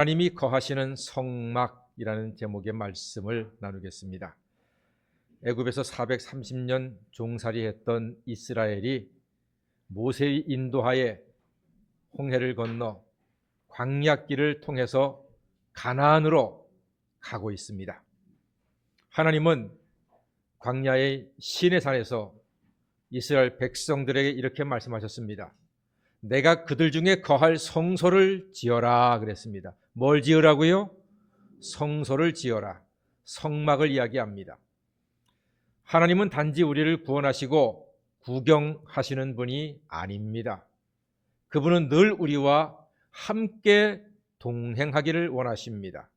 하나님이 거하시는 성막이라는 제목의 말씀을 나누겠습니다. 애굽에서 430년 종살이했던 이스라엘이 모세의 인도하에 홍해를 건너 광야길을 통해서 가나안으로 가고 있습니다. 하나님은 광야의 시내산에서 이스라엘 백성들에게 이렇게 말씀하셨습니다. 내가 그들 중에 거할 성소를 지어라 그랬습니다. 뭘 지으라고요? 성소를 지어라. 성막을 이야기합니다. 하나님은 단지 우리를 구원하시고 구경하시는 분이 아닙니다. 그분은 늘 우리와 함께 동행하기를 원하십니다.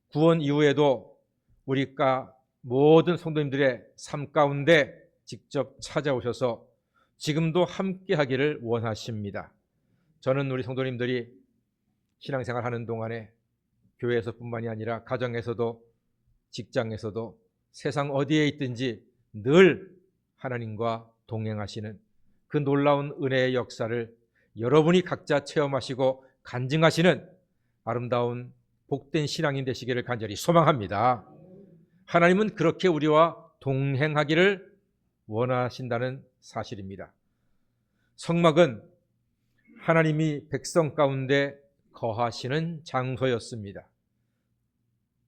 구원 이후에도 우리가 모든 성도님들의 삶 가운데 직접 찾아오셔서 지금도 함께 하기를 원하십니다. 저는 우리 성도님들이 신앙생활 하는 동안에 교회에서뿐만이 아니라 가정에서도 직장에서도 세상 어디에 있든지 늘 하나님과 동행하시는 그 놀라운 은혜의 역사를 여러분이 각자 체험하시고 간증하시는 아름다운 복된 신앙인 되시기를 간절히 소망합니다. 하나님은 그렇게 우리와 동행하기를 원하신다는 사실입니다. 성막은 하나님이 백성 가운데 거하시는 장소였습니다.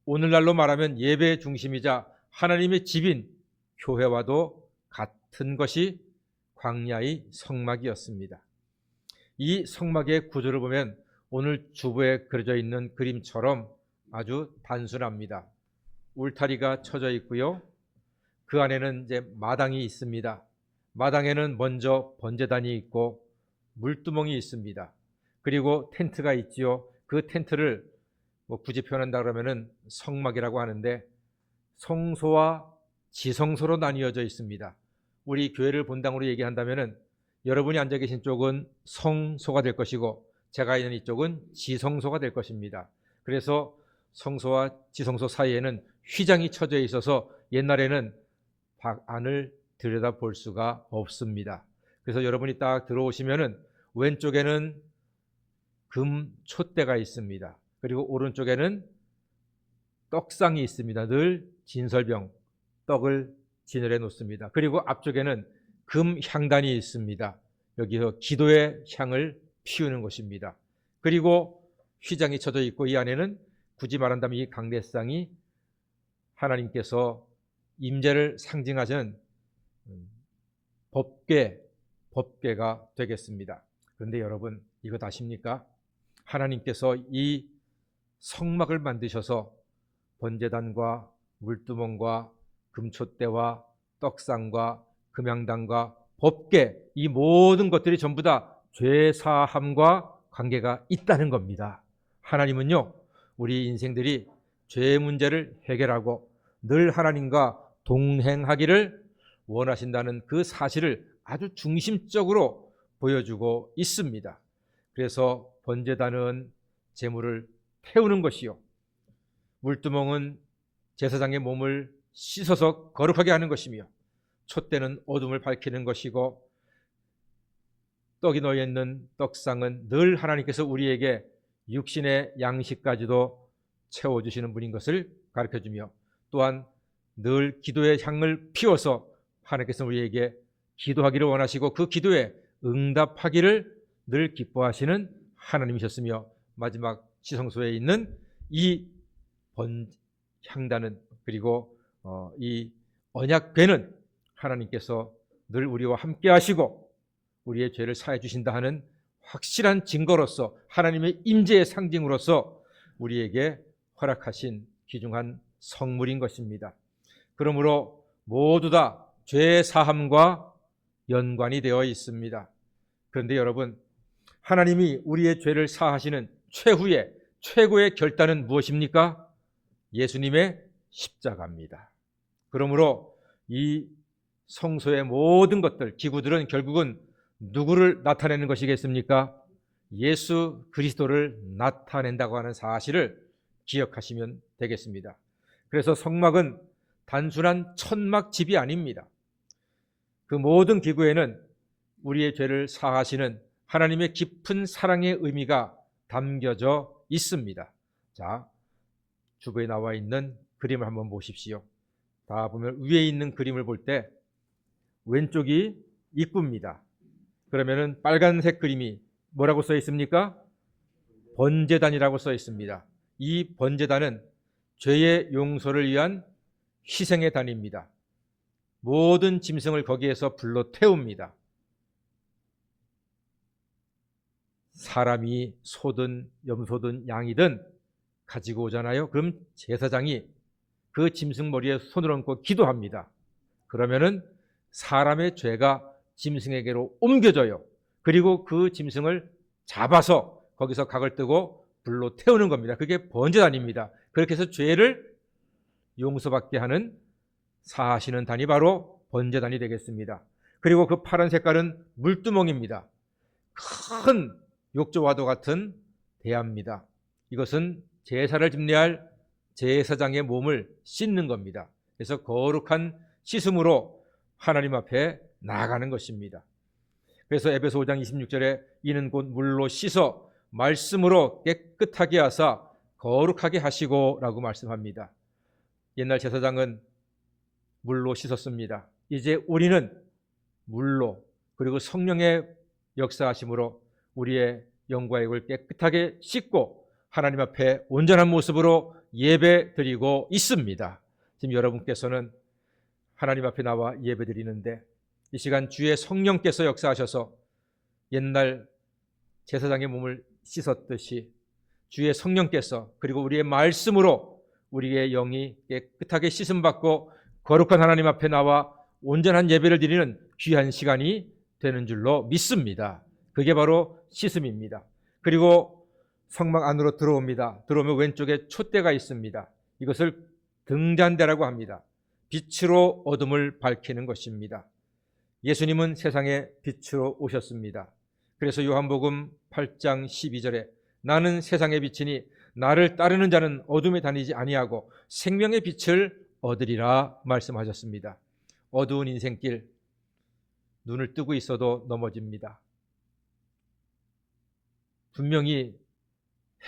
오늘날로 말하면 예배의 중심이자 하나님의 집인 교회와도 같은 것이 광야의 성막이었습니다. 이 성막의 구조를 보면 오늘 주보에 그려져 있는 그림처럼 아주 단순합니다. 울타리가 쳐져 있고요. 그 안에는 이제 마당이 있습니다. 마당에는 먼저 번제단이 있고 물두멍이 있습니다. 그리고 텐트가 있지요. 그 텐트를 굳이 표현한다 그러면은 성막이라고 하는데 성소와 지성소로 나뉘어져 있습니다. 우리 교회를 본당으로 얘기한다면은 여러분이 앉아 계신 쪽은 성소가 될 것이고 제가 있는 이쪽은 지성소가 될 것입니다. 그래서 성소와 지성소 사이에는 휘장이 쳐져 있어서 옛날에는 방 안을 들여다볼 수가 없습니다. 그래서 여러분이 딱 들어오시면은 왼쪽에는 금 촛대가 있습니다. 그리고 오른쪽에는 떡상이 있습니다. 늘 진설병, 떡을 진열해 놓습니다. 그리고 앞쪽에는 금 향단이 있습니다. 여기서 기도의 향을 피우는 것입니다. 그리고 휘장이 쳐져 있고 이 안에는 굳이 말한다면 이 강대상이 하나님께서 임재를 상징하시는 법궤가 되겠습니다. 그런데 여러분 이것 아십니까? 하나님께서 이 성막을 만드셔서 번제단과 물두멍과 금촛대와 떡상과 금향단과 법궤 이 모든 것들이 전부 다 죄사함과 관계가 있다는 겁니다. 하나님은요 우리 인생들이 죄의 문제를 해결하고 늘 하나님과 동행하기를 원하신다는 그 사실을 아주 중심적으로 보여주고 있습니다. 그래서 번제단은 제물을 태우는 것이요 물두멍은 제사장의 몸을 씻어서 거룩하게 하는 것이며 촛대는 어둠을 밝히는 것이고 떡이 놓여 있는 떡상은 늘 하나님께서 우리에게 육신의 양식까지도 채워주시는 분인 것을 가르쳐주며 또한 늘 기도의 향을 피워서 하나님께서 우리에게 기도하기를 원하시고 그 기도에 응답하기를 늘 기뻐하시는 하나님이셨으며 마지막 지성소에 있는 이 향단은 그리고 이 언약궤는 하나님께서 늘 우리와 함께 하시고 우리의 죄를 사해 주신다 하는 확실한 증거로서 하나님의 임재의 상징으로서 우리에게 허락하신 귀중한 성물인 것입니다. 그러므로 모두 다 죄 사함과 연관이 되어 있습니다. 그런데 여러분 하나님이 우리의 죄를 사하시는 최고의 결단은 무엇입니까? 예수님의 십자가입니다. 그러므로 이 성소의 모든 것들 기구들은 결국은 누구를 나타내는 것이겠습니까? 예수 그리스도를 나타낸다고 하는 사실을 기억하시면 되겠습니다. 그래서 성막은 단순한 천막집이 아닙니다. 그 모든 기구에는 우리의 죄를 사하시는 하나님의 깊은 사랑의 의미가 담겨져 있습니다. 자, 주부에 나와 있는 그림을 한번 보십시오. 다 보면 위에 있는 그림을 볼 때 왼쪽이 입구입니다. 그러면은 빨간색 그림이 뭐라고 써 있습니까? 번제단이라고 써 있습니다. 이 번제단은 죄의 용서를 위한 희생의 단입니다. 모든 짐승을 거기에서 불러 태웁니다. 사람이 소든 염소든 양이든 가지고 오잖아요. 그럼 제사장이 그 짐승 머리에 손을 얹고 기도합니다. 그러면은 사람의 죄가 짐승에게로 옮겨져요. 그리고 그 짐승을 잡아서 거기서 각을 뜨고 불로 태우는 겁니다. 그게 번제단입니다. 그렇게 해서 죄를 용서받게 하는 사하시는 단이 바로 번제단이 되겠습니다. 그리고 그 파란 색깔은 물두멍입니다. 큰 욕조와도 같은 대야입니다. 이것은 제사를 집례할 제사장의 몸을 씻는 겁니다. 그래서 거룩한 씻음으로 하나님 앞에 나아가는 것입니다. 그래서 에베소 5장 26절에 이는 곧 물로 씻어 말씀으로 깨끗하게 하사 거룩하게 하시고 라고 말씀합니다. 옛날 제사장은 물로 씻었습니다. 이제 우리는 물로 그리고 성령의 역사하심으로 우리의 영과 육을 깨끗하게 씻고 하나님 앞에 온전한 모습으로 예배 드리고 있습니다. 지금 여러분께서는 하나님 앞에 나와 예배 드리는데 이 시간 주의 성령께서 역사하셔서 옛날 제사장의 몸을 씻었듯이 주의 성령께서 그리고 우리의 말씀으로 우리의 영이 깨끗하게 씻음받고 거룩한 하나님 앞에 나와 온전한 예배를 드리는 귀한 시간이 되는 줄로 믿습니다. 그게 바로 씻음입니다. 그리고 성막 안으로 들어옵니다. 들어오면 왼쪽에 촛대가 있습니다. 이것을 등잔대라고 합니다. 빛으로 어둠을 밝히는 것입니다. 예수님은 세상에 빛으로 오셨습니다. 그래서 요한복음 8장 12절에 나는 세상의 빛이니 나를 따르는 자는 어둠에 다니지 아니하고 생명의 빛을 얻으리라 말씀하셨습니다. 어두운 인생길 눈을 뜨고 있어도 넘어집니다. 분명히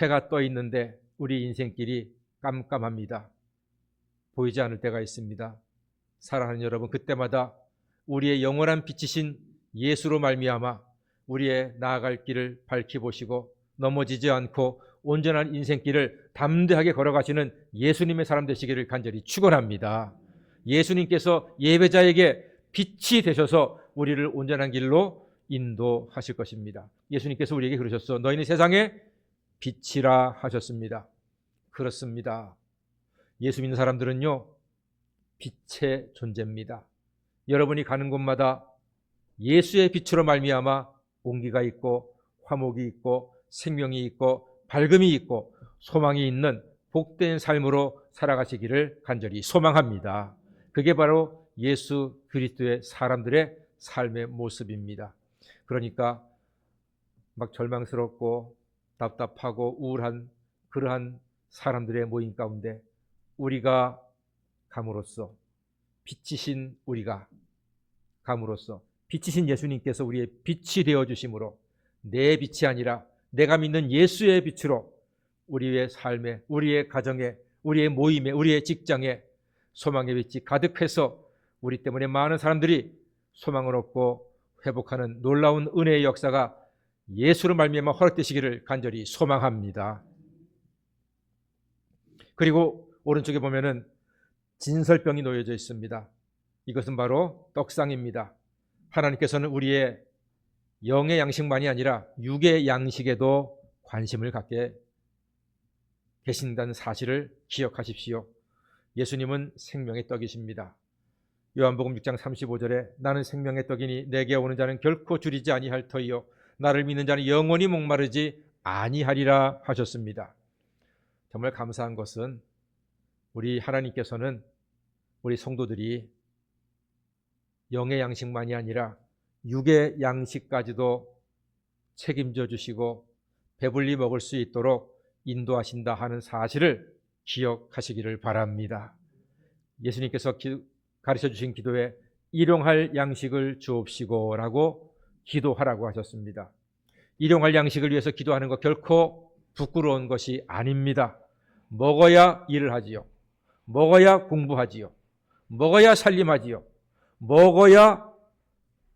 해가 떠 있는데 우리 인생길이 깜깜합니다. 보이지 않을 때가 있습니다. 사랑하는 여러분, 그때마다 우리의 영원한 빛이신 예수로 말미암아 우리의 나아갈 길을 밝히보시고 넘어지지 않고 온전한 인생길을 담대하게 걸어가시는 예수님의 사람 되시기를 간절히 축원합니다. 예수님께서 예배자에게 빛이 되셔서 우리를 온전한 길로 인도하실 것입니다. 예수님께서 우리에게 그러셨어. 너희는 세상의 빛이라 하셨습니다. 그렇습니다. 예수 믿는 사람들은요, 빛의 존재입니다. 여러분이 가는 곳마다 예수의 빛으로 말미암아 온기가 있고 화목이 있고 생명이 있고 밝음이 있고 소망이 있는 복된 삶으로 살아가시기를 간절히 소망합니다. 그게 바로 예수 그리스도의 사람들의 삶의 모습입니다. 그러니까 막 절망스럽고 답답하고 우울한 그러한 사람들의 모임 가운데 우리가 감으로써 빛이신 우리가 감으로써 빛이신 예수님께서 우리의 빛이 되어주심으로 내 빛이 아니라 내가 믿는 예수의 빛으로 우리의 삶에, 우리의 가정에, 우리의 모임에, 우리의 직장에 소망의 빛이 가득해서 우리 때문에 많은 사람들이 소망을 얻고 회복하는 놀라운 은혜의 역사가 예수로 말미암아 허락되시기를 간절히 소망합니다. 그리고 오른쪽에 보면은 진설병이 놓여져 있습니다. 이것은 바로 떡상입니다. 하나님께서는 우리의 영의 양식만이 아니라 육의 양식에도 관심을 갖게 계신다는 사실을 기억하십시오. 예수님은 생명의 떡이십니다. 요한복음 6장 35절에 나는 생명의 떡이니 내게 오는 자는 결코 줄이지 아니할 터이요 나를 믿는 자는 영원히 목마르지 아니하리라 하셨습니다. 정말 감사한 것은 우리 하나님께서는 우리 성도들이 영의 양식만이 아니라 육의 양식까지도 책임져 주시고 배불리 먹을 수 있도록 인도하신다 하는 사실을 기억하시기를 바랍니다. 예수님께서 가르쳐 주신 기도에 일용할 양식을 주옵시고 라고 기도하라고 하셨습니다. 일용할 양식을 위해서 기도하는 것 결코 부끄러운 것이 아닙니다. 먹어야 일을 하지요. 먹어야 공부하지요. 먹어야 살림하지요. 먹어야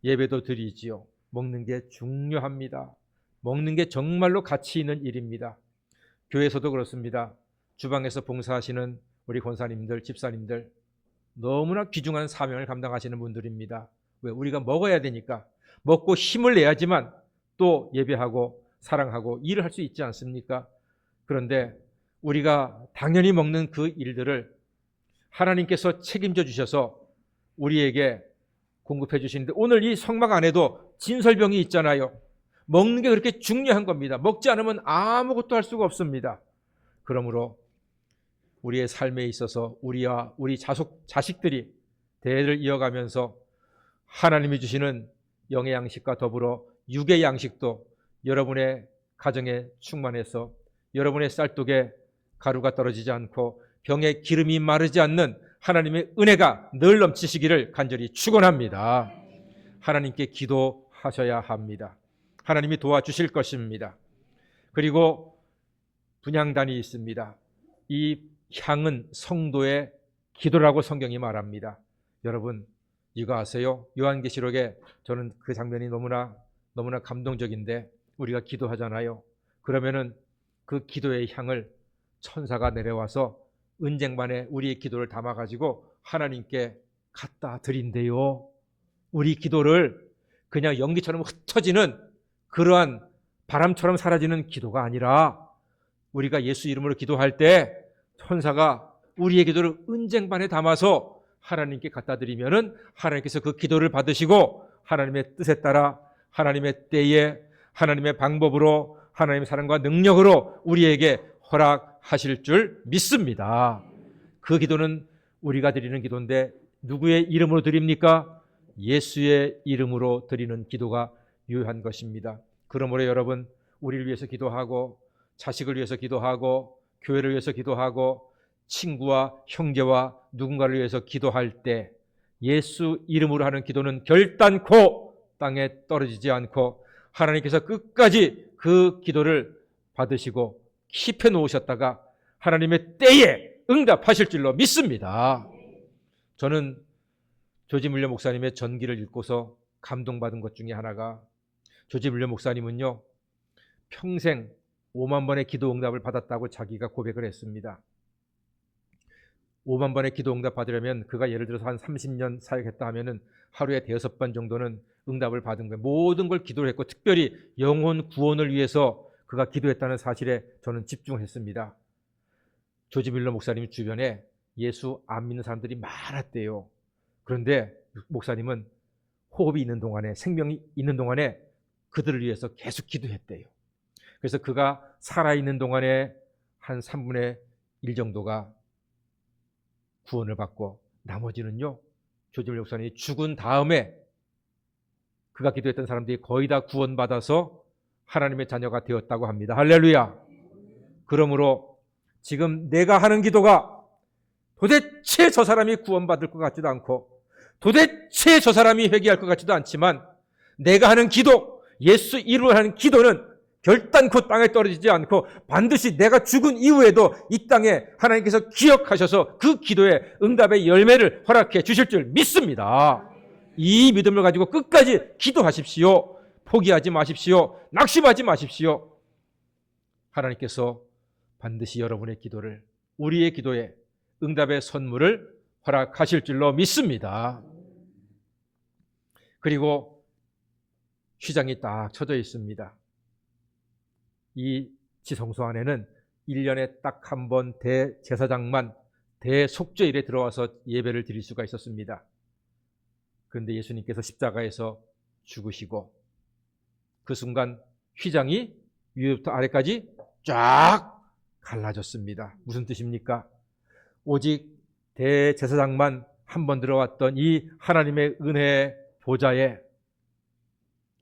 예배도 드리지요. 먹는 게 중요합니다. 먹는 게 정말로 가치 있는 일입니다. 교회에서도 그렇습니다. 주방에서 봉사하시는 우리 권사님들, 집사님들 너무나 귀중한 사명을 감당하시는 분들입니다. 왜? 우리가 먹어야 되니까. 먹고 힘을 내야지만 또 예배하고 사랑하고 일을 할 수 있지 않습니까? 그런데 우리가 당연히 먹는 그 일들을 하나님께서 책임져 주셔서 우리에게 공급해 주시는데, 오늘 이 성막 안에도 진설병이 있잖아요. 먹는 게 그렇게 중요한 겁니다. 먹지 않으면 아무것도 할 수가 없습니다. 그러므로 우리의 삶에 있어서 우리와 우리 자식들이 대를 이어가면서 하나님이 주시는 영의 양식과 더불어 육의 양식도 여러분의 가정에 충만해서 여러분의 쌀독에 가루가 떨어지지 않고 병에 기름이 마르지 않는 하나님의 은혜가 늘 넘치시기를 간절히 축원합니다. 하나님께 기도하셔야 합니다. 하나님이 도와주실 것입니다. 그리고 분향단이 있습니다. 이 향은 성도의 기도라고 성경이 말합니다. 여러분 이거 아세요? 요한계시록에 저는 그 장면이 너무나 감동적인데, 우리가 기도하잖아요. 그러면은 그 기도의 향을 천사가 내려와서 은쟁반에 우리의 기도를 담아가지고 하나님께 갖다 드린대요. 우리 기도를 그냥 연기처럼 흩어지는 그러한 바람처럼 사라지는 기도가 아니라, 우리가 예수 이름으로 기도할 때 천사가 우리의 기도를 은쟁반에 담아서 하나님께 갖다 드리면은 하나님께서 그 기도를 받으시고 하나님의 뜻에 따라 하나님의 때에 하나님의 방법으로 하나님의 사랑과 능력으로 우리에게 허락하실 줄 믿습니다. 그 기도는 우리가 드리는 기도인데 누구의 이름으로 드립니까? 예수의 이름으로 드리는 기도가 유효한 것입니다. 그러므로 여러분, 우리를 위해서 기도하고 자식을 위해서 기도하고 교회를 위해서 기도하고 친구와 형제와 누군가를 위해서 기도할 때 예수 이름으로 하는 기도는 결단코 땅에 떨어지지 않고 하나님께서 끝까지 그 기도를 받으시고 킵해 놓으셨다가 하나님의 때에 응답하실 줄로 믿습니다. 저는 조지 물려 목사님의 전기를 읽고서 감동받은 것 중에 하나가, 조지 물려 목사님은요 평생 5만 번의 기도 응답을 받았다고 자기가 고백을 했습니다. 5만 번의 기도 응답 받으려면 그가 예를 들어서 한 30년 사역했다 하면은 하루에 5번 정도는 응답을 받은 거예요. 모든 걸 기도를 했고 특별히 영혼 구원을 위해서 그가 기도했다는 사실에 저는 집중했습니다. 조지 밀러 목사님 주변에 예수 안 믿는 사람들이 많았대요. 그런데 목사님은 호흡이 있는 동안에, 생명이 있는 동안에 그들을 위해서 계속 기도했대요. 그래서 그가 살아있는 동안에 한 3분의 1 정도가 구원을 받고 나머지는요, 조지 밀러 목사님이 죽은 다음에 그가 기도했던 사람들이 거의 다 구원받아서 하나님의 자녀가 되었다고 합니다. 할렐루야. 그러므로 지금 내가 하는 기도가 도대체 저 사람이 구원받을 것 같지도 않고 도대체 저 사람이 회개할 것 같지도 않지만, 내가 하는 기도, 예수 이름으로 하는 기도는 결단코 땅에 떨어지지 않고 반드시 내가 죽은 이후에도 이 땅에 하나님께서 기억하셔서 그 기도의 응답의 열매를 허락해 주실 줄 믿습니다. 이 믿음을 가지고 끝까지 기도하십시오. 포기하지 마십시오. 낙심하지 마십시오. 하나님께서 반드시 여러분의 기도를, 우리의 기도에 응답의 선물을 허락하실 줄로 믿습니다. 그리고 휘장이 딱 쳐져 있습니다. 이 지성소 안에는 1년에 딱 한 번 대제사장만 대속죄일에 들어와서 예배를 드릴 수가 있었습니다. 그런데 예수님께서 십자가에서 죽으시고 그 순간 휘장이 위부터 아래까지 쫙 갈라졌습니다. 무슨 뜻입니까? 오직 대제사장만 한 번 들어왔던 이 하나님의 은혜의 보좌에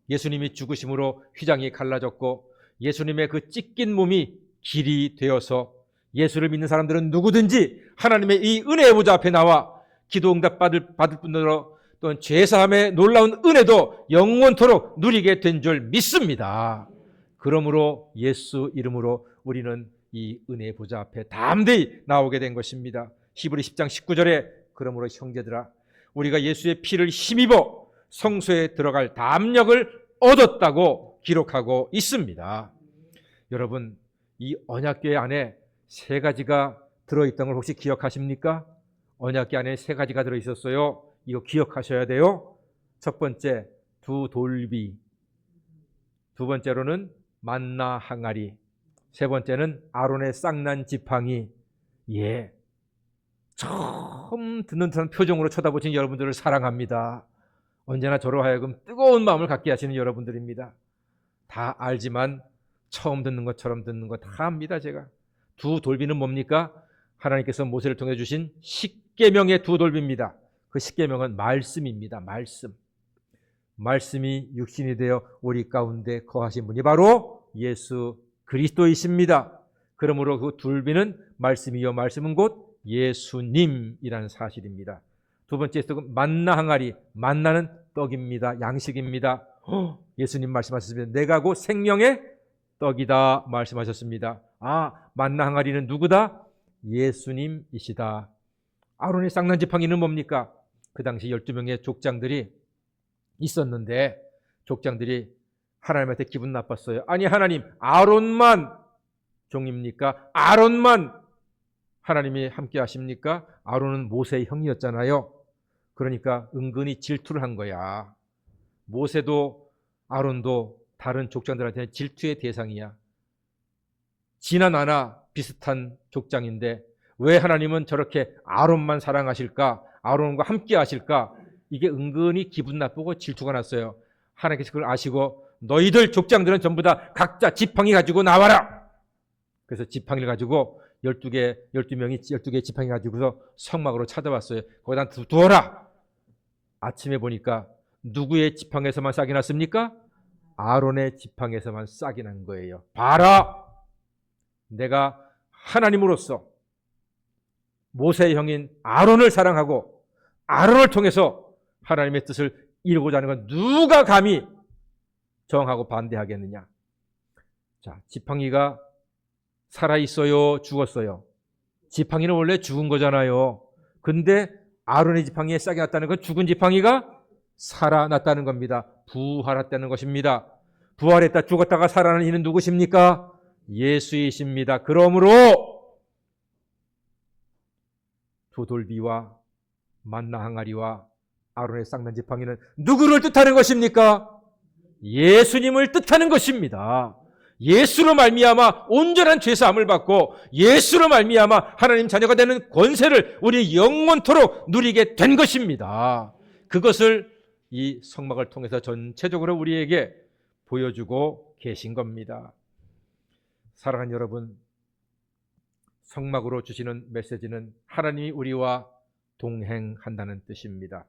예수님이 죽으심으로 휘장이 갈라졌고 예수님의 그 찢긴 몸이 길이 되어서 예수를 믿는 사람들은 누구든지 하나님의 이 은혜의 보좌 앞에 나와 기도 응답 받을 뿐더러 또는 죄사함의 놀라운 은혜도 영원토록 누리게 된 줄 믿습니다. 그러므로 예수 이름으로 우리는 이 은혜의 보좌 앞에 담대히 나오게 된 것입니다. 히브리 10장 19절에 그러므로 형제들아 우리가 예수의 피를 힘입어 성소에 들어갈 담력을 얻었다고 기록하고 있습니다. 여러분, 이 언약궤 안에 세 가지가 들어있던 걸 혹시 기억하십니까? 언약궤 안에 세 가지가 들어있었어요. 이거 기억하셔야 돼요. 첫 번째, 두 돌비. 두 번째로는 만나 항아리. 세 번째는 아론의 쌍난 지팡이. 예, 처음 듣는 듯한 표정으로 쳐다보신 여러분들을 사랑합니다. 언제나 저로 하여금 뜨거운 마음을 갖게 하시는 여러분들입니다. 다 알지만 처음 듣는 것처럼 듣는 거 다 압니다. 제가. 두 돌비는 뭡니까? 하나님께서 모세를 통해 주신 십계명의 두 돌비입니다. 그 십계명은 말씀입니다. 말씀이 육신이 되어 우리 가운데 거하신 분이 바로 예수 그리스도이십니다. 그러므로 그 돌비는 말씀이요 말씀은 곧 예수님이라는 사실입니다. 두 번째 만나 항아리. 만나는 떡입니다. 양식입니다. 예수님 말씀하셨습니다. 내가 곧 생명의 떡이다 말씀하셨습니다. 만나 항아리는 누구다? 예수님이시다. 아론의 쌍난 지팡이는 뭡니까? 그 당시 12명의 족장들이 있었는데 족장들이 하나님한테 기분 나빴어요. 아니 하나님, 아론만 종입니까? 아론만 하나님이 함께 하십니까? 아론은 모세의 형이었잖아요. 그러니까 은근히 질투를 한 거야. 모세도 아론도 다른 족장들한테는 질투의 대상이야. 지나 나나 비슷한 족장인데 왜 하나님은 저렇게 아론만 사랑하실까? 아론과 함께 하실까? 이게 은근히 기분 나쁘고 질투가 났어요. 하나님께서 그걸 아시고 너희들 족장들은 전부 다 각자 지팡이 가지고 나와라. 그래서 지팡이를 가지고 12명이 12개의 지팡이 가지고서 성막으로 찾아왔어요. 거기다 두어라. 아침에 보니까 누구의 지팡이에서만 싹이 났습니까? 아론의 지팡이에서만 싹이 난 거예요. 봐라. 내가 하나님으로서 모세의 형인 아론을 사랑하고 아론을 통해서 하나님의 뜻을 이루고자 하는 건 누가 감히 정하고 반대하겠느냐. 자, 지팡이가 살아있어요? 죽었어요? 지팡이는 원래 죽은 거잖아요. 근데 아론의 지팡이에 싹이 났다는 건 죽은 지팡이가 살아났다는 겁니다. 부활했다는 것입니다. 부활했다 죽었다가 살아나는 이는 누구십니까? 예수이십니다. 그러므로 두 돌비와 만나 항아리와 아론의 쌍난 지팡이는 누구를 뜻하는 것입니까? 예수님을 뜻하는 것입니다. 예수로 말미암아 온전한 죄사함을 받고 예수로 말미암아 하나님 자녀가 되는 권세를 우리 영원토록 누리게 된 것입니다. 그것을 이 성막을 통해서 전체적으로 우리에게 보여주고 계신 겁니다. 사랑하는 여러분, 성막으로 주시는 메시지는 하나님이 우리와 동행한다는 뜻입니다.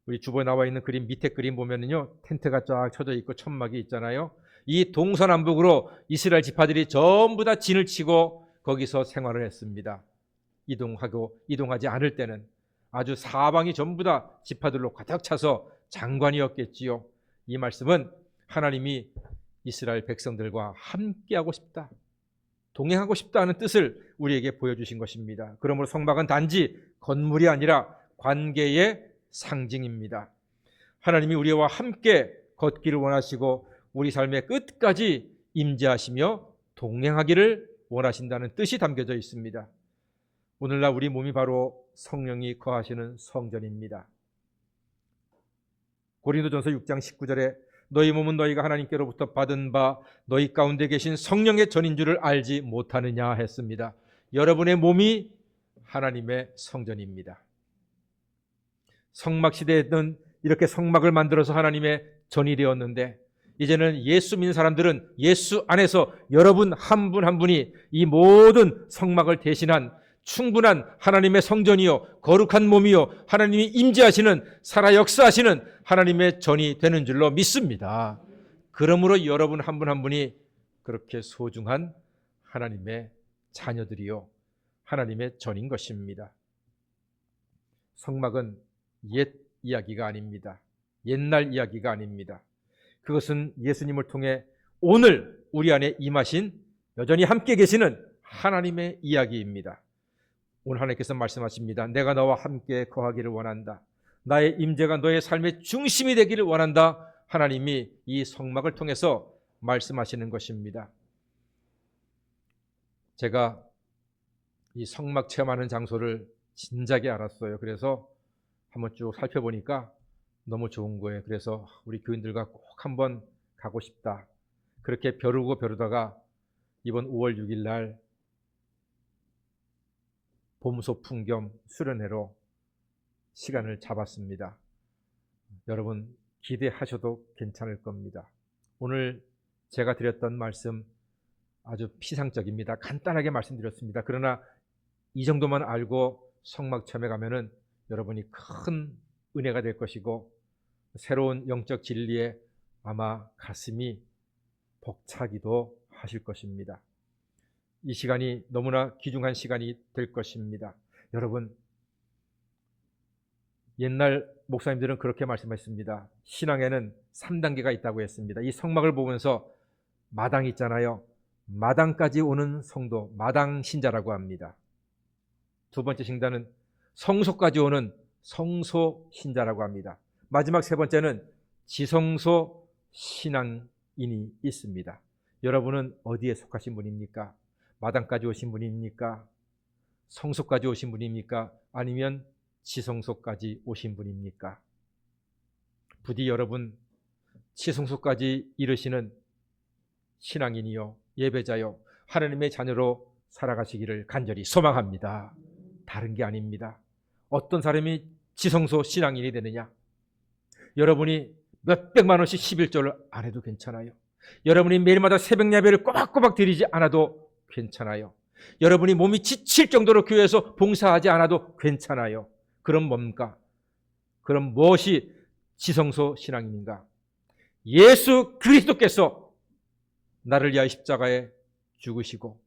우리 주보에 나와 있는 그림 밑에 그림 보면은요, 텐트가 쫙 쳐져 있고 천막이 있잖아요. 이 동서남북으로 이스라엘 지파들이 전부 다 진을 치고 거기서 생활을 했습니다. 이동하지 않을 때는 아주 사방이 전부 다 지파들로 가득 차서 장관이었겠지요. 이 말씀은 하나님이 이스라엘 백성들과 함께하고 싶다, 동행하고 싶다는 뜻을 우리에게 보여주신 것입니다. 그러므로 성막은 단지 건물이 아니라 관계의 상징입니다. 하나님이 우리와 함께 걷기를 원하시고 우리 삶의 끝까지 임재하시며 동행하기를 원하신다는 뜻이 담겨져 있습니다. 오늘날 우리 몸이 바로 성령이 거하시는 성전입니다. 고린도전서 6장 19절에 너희 몸은 너희가 하나님께로부터 받은 바 너희 가운데 계신 성령의 전인 줄을 알지 못하느냐 했습니다. 여러분의 몸이 하나님의 성전입니다. 성막 시대에는 이렇게 성막을 만들어서 하나님의 전이 되었는데 이제는 예수 믿는 사람들은 예수 안에서 여러분 한 분 한 분이 이 모든 성막을 대신한 충분한 하나님의 성전이요 거룩한 몸이요 하나님이 임재하시는 살아 역사하시는 하나님의 전이 되는 줄로 믿습니다. 그러므로 여러분 한 분 한 분이 그렇게 소중한 하나님의 자녀들이요 하나님의 전인 것입니다. 성막은 옛 이야기가 아닙니다. 옛날 이야기가 아닙니다. 그것은 예수님을 통해 오늘 우리 안에 임하신 여전히 함께 계시는 하나님의 이야기입니다. 오늘 하나님께서 말씀하십니다. 내가 너와 함께 거하기를 원한다. 나의 임재가 너의 삶의 중심이 되기를 원한다. 하나님이 이 성막을 통해서 말씀하시는 것입니다. 제가 이 성막 체험하는 장소를 진작에 알았어요. 그래서 한번 쭉 살펴보니까 너무 좋은 거예요. 그래서 우리 교인들과 꼭 한번 가고 싶다. 그렇게 벼르다가 이번 5월 6일 날 봄소풍 겸 수련회로 시간을 잡았습니다. 여러분 기대하셔도 괜찮을 겁니다. 오늘 제가 드렸던 말씀 아주 피상적입니다. 간단하게 말씀드렸습니다. 그러나 이 정도만 알고 성막 체험에 가면은 여러분이 큰 은혜가 될 것이고 새로운 영적 진리에 아마 가슴이 벅차기도 하실 것입니다. 이 시간이 너무나 귀중한 시간이 될 것입니다. 여러분, 옛날 목사님들은 그렇게 말씀했습니다. 신앙에는 3단계가 있다고 했습니다. 이 성막을 보면서 마당 있잖아요. 마당까지 오는 성도, 마당 신자라고 합니다. 두 번째 신자는 성소까지 오는 성소 신자라고 합니다. 마지막 세 번째는 지성소 신앙인이 있습니다. 여러분은 어디에 속하신 분입니까? 마당까지 오신 분입니까? 성소까지 오신 분입니까? 아니면 지성소까지 오신 분입니까? 부디 여러분 지성소까지 이르시는 신앙인이요 예배자요 하나님의 자녀로 살아가시기를 간절히 소망합니다. 다른 게 아닙니다. 어떤 사람이 지성소 신앙인이 되느냐? 여러분이 몇백만 원씩 11조를 안 해도 괜찮아요. 여러분이 매일마다 새벽 예배를 꼬박꼬박 드리지 않아도 괜찮아요. 여러분이 몸이 지칠 정도로 교회에서 봉사하지 않아도 괜찮아요. 그럼 뭡니까? 그럼 무엇이 지성소 신앙인인가? 예수 그리스도께서 나를 위하여 십자가에 죽으시고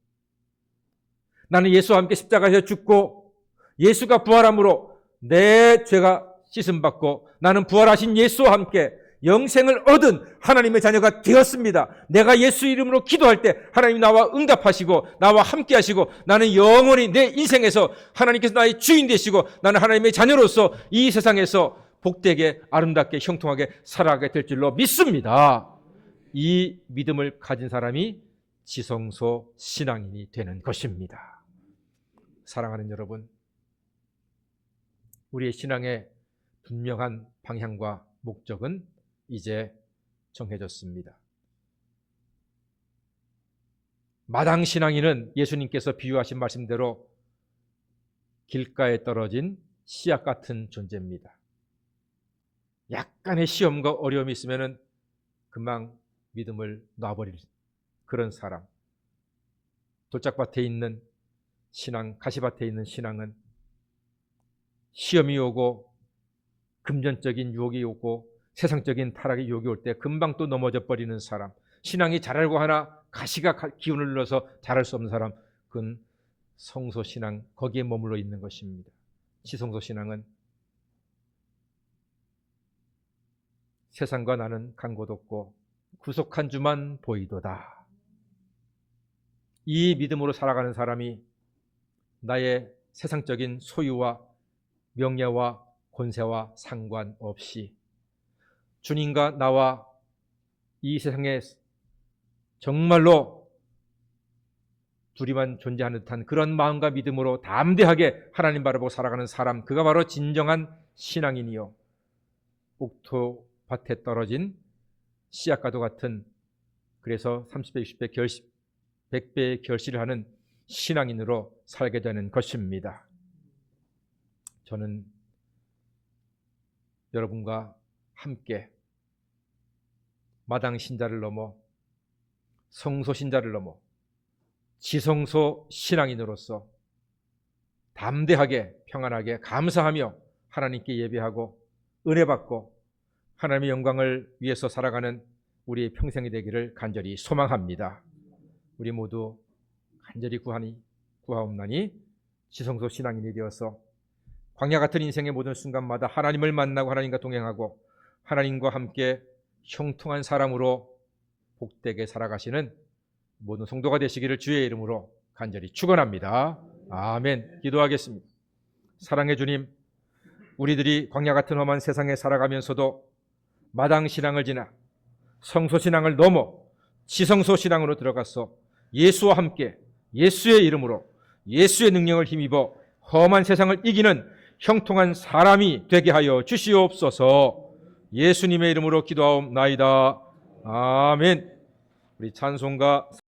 나는 예수와 함께 십자가에서 죽고 예수가 부활함으로 내 죄가 씻음받고 나는 부활하신 예수와 함께 영생을 얻은 하나님의 자녀가 되었습니다. 내가 예수 이름으로 기도할 때 하나님이 나와 응답하시고 나와 함께 하시고 나는 영원히 내 인생에서 하나님께서 나의 주인 되시고 나는 하나님의 자녀로서 이 세상에서 복되게 아름답게 형통하게 살아가게 될 줄로 믿습니다. 이 믿음을 가진 사람이 지성소 신앙인이 되는 것입니다. 사랑하는 여러분, 우리의 신앙의 분명한 방향과 목적은 이제 정해졌습니다. 마당 신앙인은 예수님께서 비유하신 말씀대로 길가에 떨어진 씨앗 같은 존재입니다. 약간의 시험과 어려움이 있으면 금방 믿음을 놔버릴 그런 사람. 돌짝밭에 있는 신앙, 가시밭에 있는 신앙은 시험이 오고 금전적인 유혹이 오고 세상적인 타락의 유혹이 올 때 금방 또 넘어져 버리는 사람. 신앙이 자라려고 하나 가시가 기운을 눌러서 자랄 수 없는 사람. 그건 성소 신앙, 거기에 머물러 있는 것입니다. 지성소 신앙은 세상과 나는 간 곳 없고 구속한 주만 보이도다. 이 믿음으로 살아가는 사람이 나의 세상적인 소유와 명예와 권세와 상관없이 주님과 나와 이 세상에 정말로 둘이만 존재하는 듯한 그런 마음과 믿음으로 담대하게 하나님 바라보고 살아가는 사람, 그가 바로 진정한 신앙인이요 옥토밭에 떨어진 씨앗과도 같은, 그래서 30배, 60배, 100배의 결실을 하는 신앙인으로 살게 되는 것입니다. 저는 여러분과 함께 마당 신자를 넘어 성소 신자를 넘어 지성소 신앙인으로서 담대하게 평안하게 감사하며 하나님께 예배하고 은혜 받고 하나님의 영광을 위해서 살아가는 우리의 평생이 되기를 간절히 소망합니다. 우리 모두 간절히 구하옵나니 지성소 신앙인이 되어서 광야 같은 인생의 모든 순간마다 하나님을 만나고 하나님과 동행하고 하나님과 함께 형통한 사람으로 복되게 살아가시는 모든 성도가 되시기를 주의 이름으로 간절히 축원합니다. 아멘. 기도하겠습니다. 사랑의 주님, 우리들이 광야 같은 험한 세상에 살아가면서도 마당 신앙을 지나 성소 신앙을 넘어 지성소 신앙으로 들어가서 예수와 함께 예수의 이름으로 예수의 능력을 힘입어 험한 세상을 이기는 형통한 사람이 되게 하여 주시옵소서. 예수님의 이름으로 기도하옵나이다. 아멘. 우리 찬송가